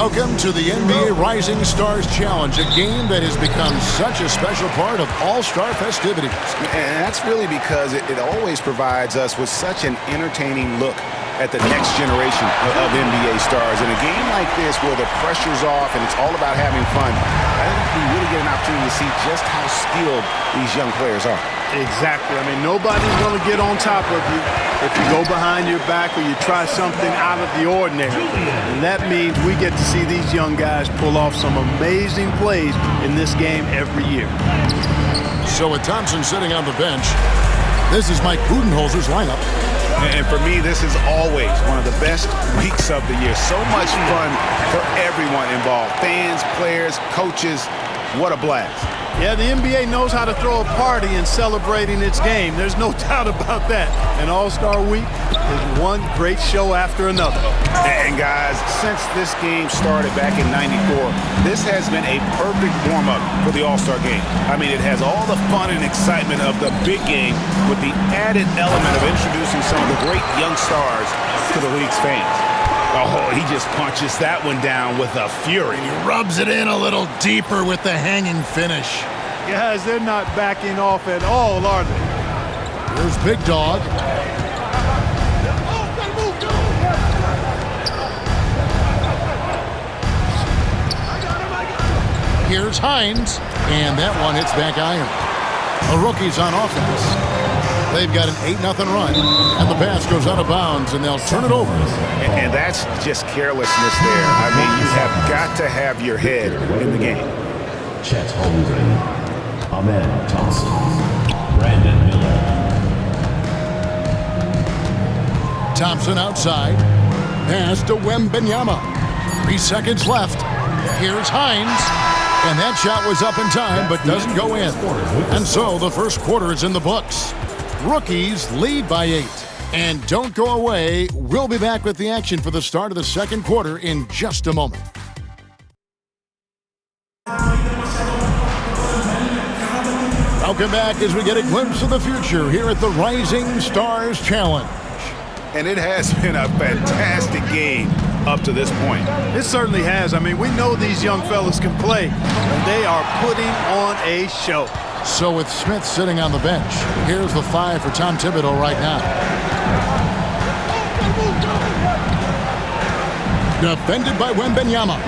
Welcome to the NBA Rising Stars Challenge, a game that has become such a special part of all-star festivities. And that's really because it always provides us with such an entertaining look at the next generation of NBA stars. In a game like this where the pressure's off and it's all about having fun, I think we really get an opportunity to see just how skilled these young players are. Exactly. I mean, nobody's going to get on top of you if you go behind your back or you try something out of the ordinary. And that means we get to see these young guys pull off some amazing plays in this game every year. So with Thompson sitting on the bench, this is Mike Budenholzer's lineup. And for me, this is always one of the best weeks of the year. So much fun for everyone involved. Fans, players, coaches. What a blast. Yeah, the NBA knows how to throw a party in celebrating its game. There's no doubt about that. And All-Star Week is one great show after another. And guys, since this game started back in '94, this has been a perfect warm-up for the All-Star game. I mean, it has all the fun and excitement of the big game with the added element of introducing some of the great young stars to the league's fans. Oh, he just punches that one down with a fury. He rubs it in a little deeper with the hanging finish. Guys, they're not backing off at all, are they? Here's Big Dog. Here's Hines, and that one hits back iron. The rookies on offense. They've got an 8-0 run, and the pass goes out of bounds, and they'll turn it over. And that's just carelessness there. I mean, you have got to have your head in the game. Chet Holmgren, Ahmed Thompson, Brandon Miller. Thompson outside. Pass to Wembanyama. 3 seconds left. Here's Hines. And that shot was up in time, but doesn't go in. And so the first quarter is in the books. Rookies lead by 8. And don't go away. We'll be back with the action for the start of the second quarter in just a moment. Welcome back as we get a glimpse of the future here at the Rising Stars Challenge. And it has been a fantastic game up to this point. It certainly has. I mean, we know these young fellas can play, and they are putting on a show. So with Smith sitting on the bench, here's the 5 for Tom Thibodeau right now. Defended by Wembanyama.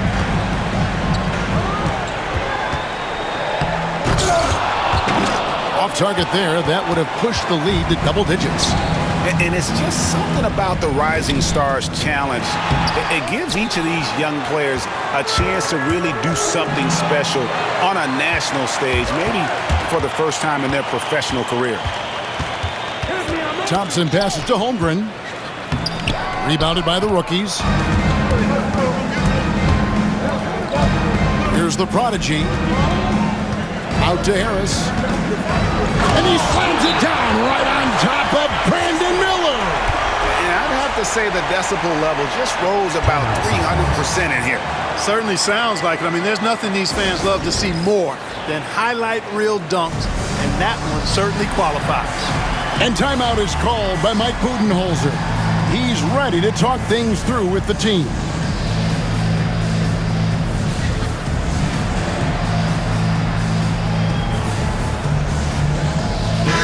Off target there, that would have pushed the lead to double digits. And it's just something about the Rising Stars Challenge. It gives each of these young players a chance to really do something special on a national stage, maybe for the first time in their professional career. Thompson passes to Holmgren. Rebounded by the rookies. Here's the prodigy. Out to Harris. And he slams it down right on top of Brandon Miller. And I'd have to say the decibel level just rose about 300% in here. Certainly sounds like it. I mean, there's nothing these fans love to see more than highlight reel dunks, and that one certainly qualifies. And timeout is called by Mike Budenholzer. He's ready to talk things through with the team.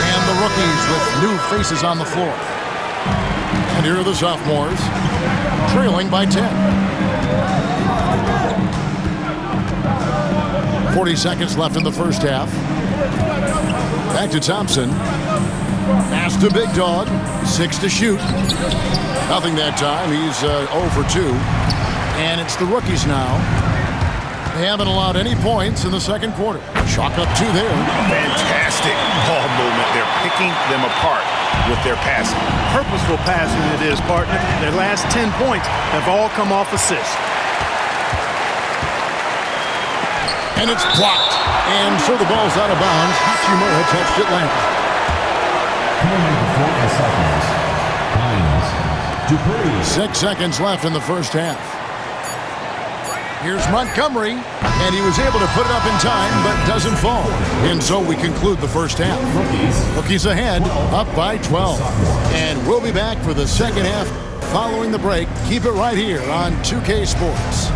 And the rookies with new faces on the floor. And here are the sophomores, trailing by 10. 40 seconds left in the first half. Back to Thompson. Pass to Big Dog. 6 to shoot. Nothing that time. He's 0 for 2. And it's the rookies now. They haven't allowed any points in the second quarter. Chalk up 2 there. Fantastic ball movement. They're picking them apart with their passing. Purposeful passing it is, partner. Their last 10 points have all come off assists. And it's blocked. And so the ball's out of bounds. Hachimura touched it last. Dupree. 6 seconds left in the first half. Here's Montgomery, and he was able to put it up in time, but doesn't fall. And so we conclude the first half. Rookies ahead, up by 12. And we'll be back for the second half following the break. Keep it right here on 2K Sports.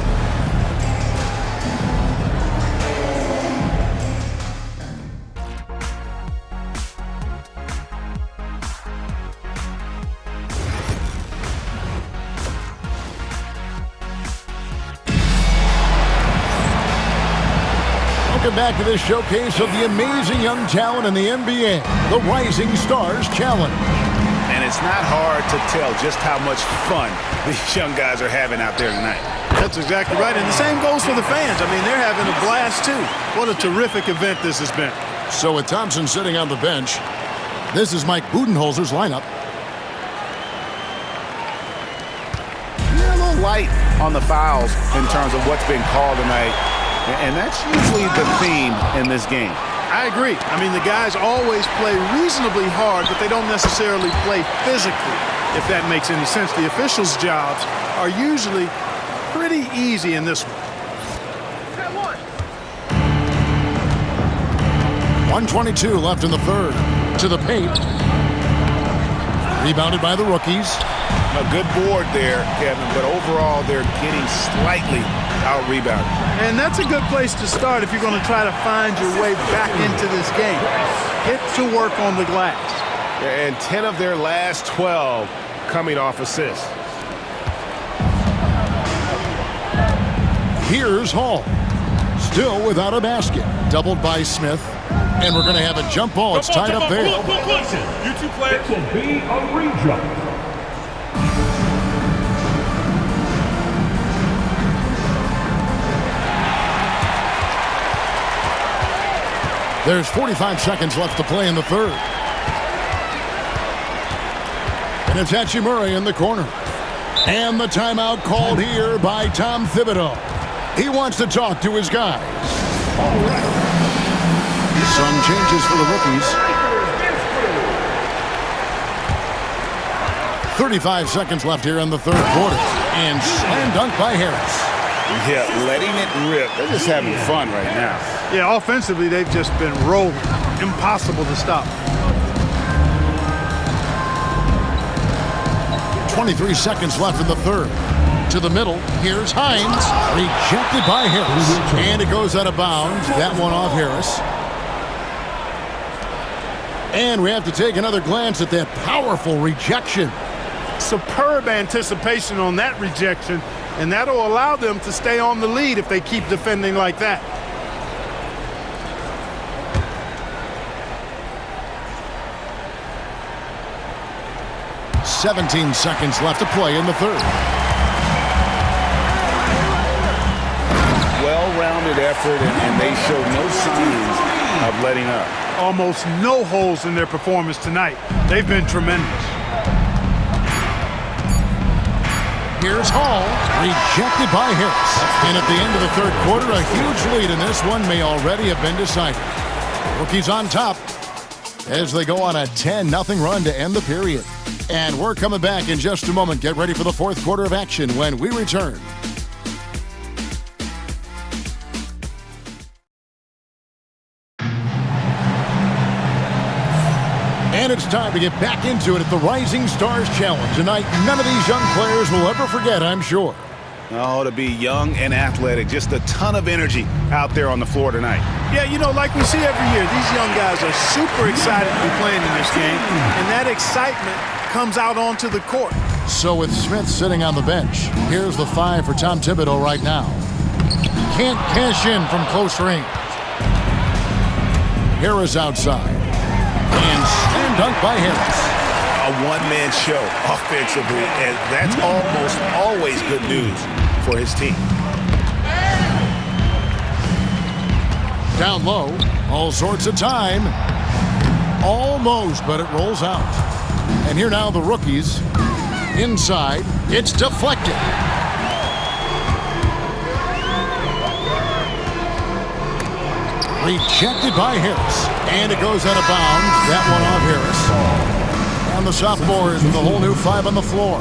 Welcome back to this showcase of the amazing young talent in the NBA, the Rising Stars Challenge. And it's not hard to tell just how much fun these young guys are having out there tonight. That's exactly right, and the same goes for the fans. I mean, they're having a blast, too. What a terrific event this has been. So with Thompson sitting on the bench, this is Mike Budenholzer's lineup. You're a little light on the fouls in terms of what's been called tonight, and that's usually the theme in this game. I agree. I mean, the guys always play reasonably hard, but they don't necessarily play physically, if that makes any sense. The officials' jobs are usually pretty easy in this one. 1:22 left in the third. To the paint. Rebounded by the rookies. A good board there, Kevin, but overall they're getting slightly out-rebounded. And that's a good place to start if you're going to try to find your way back into this game. Get to work on the glass. And 10 of their last 12 coming off assists. Here's Hall. Still without a basket. Doubled by Smith. And we're going to have a jump ball. It's tied up there. You two players Will be a rejump. There's 45 seconds left to play in the third. And it's Hachimura in the corner. And the timeout called here by Tom Thibodeau. He wants to talk to his guys. All right. Some changes for the rookies. 35 seconds left here in the third quarter. And slam dunk by Harris. Yeah, letting it rip. They're just having fun right now. Yeah, offensively, they've just been rolling. Impossible to stop. 23 seconds left in the third. To the middle. Here's Hines. Rejected by Harris. And it goes out of bounds. That one off Harris. And we have to take another glance at that powerful rejection. Superb anticipation on that rejection, and that'll allow them to stay on the lead if they keep defending like that. "17 seconds left to play in the third. Well-rounded effort, and they show no signs of letting up. Almost no holes in their performance tonight. They've been tremendous. Here's Hall, rejected by Harris. And at the end of the third quarter, a huge lead in this one may already have been decided. Rookies on top as they go on a 10-0 run to end the period. And we're coming back in just a moment. Get ready for the fourth quarter of action when we return. And it's time to get back into it at the Rising Stars Challenge. Tonight, none of these young players will ever forget, I'm sure. Oh, to be young and athletic. Just a ton of energy out there on the floor tonight. Yeah, you know, like we see every year, these young guys are super excited to be playing in this game, and that excitement comes out onto the court. So with Smith sitting on the bench, here's the 5 for Tom Thibodeau right now. Can't cash in from close range. Harris outside. And slam dunk by Harris. A one-man show offensively, and that's almost always good news for his team. Down low, all sorts of time. Almost, but it rolls out. And here now the rookies. Inside, it's deflected. Rejected by Harris. And it goes out of bounds. That one off Harris. And the sophomores with a whole new 5 on the floor.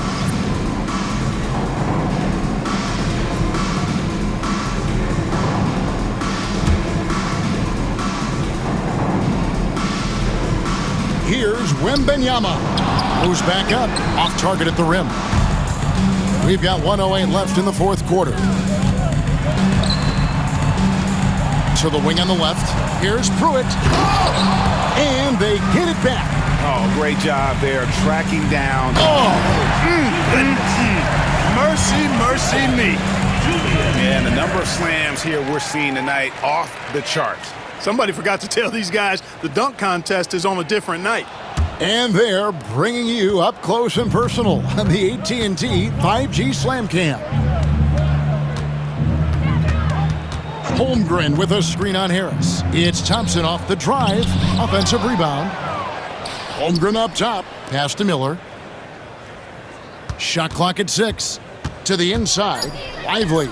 Here's Wembanyama. Moves back up. Off target at the rim. We've got 1:08 left in the fourth quarter. To the wing on the left. Here's Pruitt. And they get it back. Oh, great job there tracking down. Mercy, mercy. see me. And the number of slams here we're seeing tonight off the charts. Somebody forgot to tell these guys the dunk contest is on a different night. And they're bringing you up close and personal on the AT&T 5G Slam Cam. Holmgren with a screen on Harris. It's Thompson off the drive. Offensive rebound. Holmgren up top. Pass to Miller. Shot clock at 6. To the inside. Lively.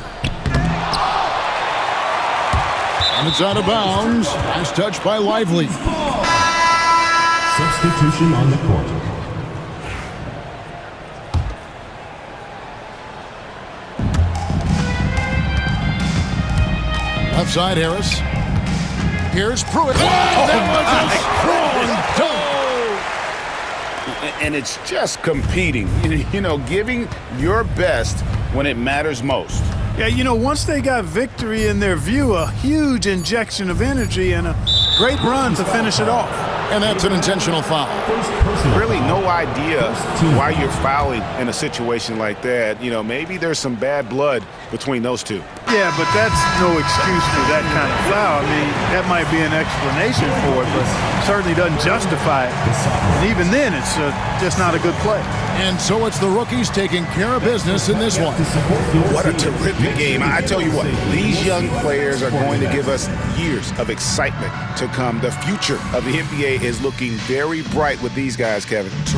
And it's out of bounds. Nice touch by Lively. Substitution on the court. Left side, Harris. Here's Pruitt. Oh, that was a strong dunk. And it's just competing, you know, giving your best when it matters most. Yeah, you know, once they got victory in their view, a huge injection of energy and a great run to finish it off. And that's an intentional foul. Really no idea why you're fouling in a situation like that. You know, maybe there's some bad blood between those two. Yeah, but that's no excuse for that kind of foul. I mean, that might be an explanation for it, but certainly doesn't justify it. And even then, it's just not a good play. And so it's the rookies taking care of business in this one. What a terrific game. I tell you what, these young players are going to give us years of excitement to come. The future of the NBA is looking very bright with these guys, Kevin.